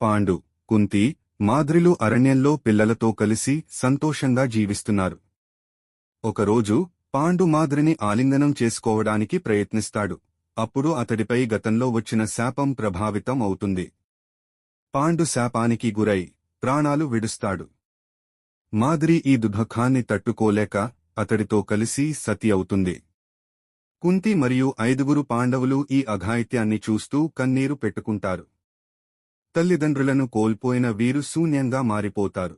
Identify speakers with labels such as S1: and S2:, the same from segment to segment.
S1: పాండు, కుంతి, మాద్రిలు అరణ్యంలో పిల్లలతో కలిసి సంతోషంగా జీవిస్తున్నారు. ఒకరోజు పాండు మాద్రిని ఆలింగనం చేసుకోవడానికి ప్రయత్నిస్తాడు. అప్పుడు అతడిపై గతంలో వచ్చిన శాపం ప్రభావితం అవుతుంది. పాండు శాపానికి గురై ప్రాణాలు విడుస్తాడు. మాద్రి ఈ దుఃఖాన్ని తట్టుకోలేక అతడితో కలిసి సతి అవుతుంది. కుంతి మరియు 5 పాండవులు ఈ అఘాయిత్యాన్ని చూస్తూ కన్నీరు పెట్టుకుంటారు. తల్లిదండ్రులను కోల్పోయిన వీరు శూన్యంగా మారిపోతారు.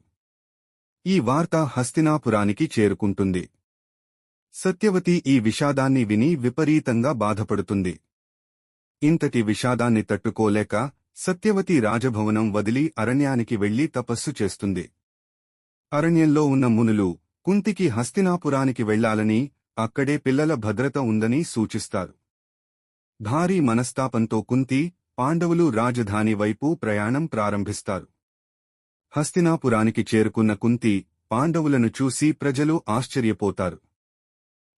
S1: ఈ వార్త హస్తినాపురానికి చేరుకుంటుంది. సత్యవతి ఈ విషాదాన్ని విని విపరీతంగా బాధపడుతుంది. ఇంతటి విషాదాన్ని తట్టుకోలేక సత్యవతి రాజభవనం వదిలి అరణ్యానికి వెళ్లి తపస్సు చేస్తుంది. అరణ్యంలో ఉన్న మునులు కుంతికి హస్తినాపురానికి వెళ్లాలని, అక్కడే పిల్లల భద్రత ఉందని సూచిస్తారు. భారీ మనస్తాపంతో కుంతి, పాండవులు రాజధాని వైపు ప్రయాణం ప్రారంభిస్తారు. హస్తినాపురానికి చేరుకున్న కుంతి, పాండవులను చూసి ప్రజలు ఆశ్చర్యపోతారు.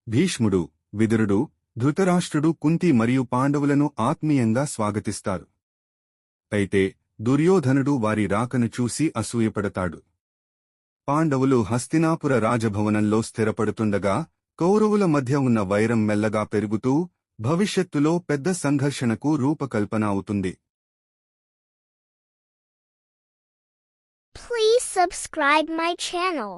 S1: భీష్ముడు, విదురుడు, ధృతరాష్ట్రుడు కుంతి మరియు పాండవులను ఆత్మీయంగా స్వాగతిస్తారు. అయితే దుర్యోధనుడు వారి రాకను చూసి అసూయపడతాడు. పాండవులు హస్తినాపుర రాజభవనంలో స్థిరపడుతుండగా కౌరవుల మధ్య ఉన్న వైరం మెల్లగా పెరుగుతూ భవిష్యత్తులో పెద్ద సంఘర్షణకు రూపకల్పన అవుతుంది.
S2: Please subscribe my channel.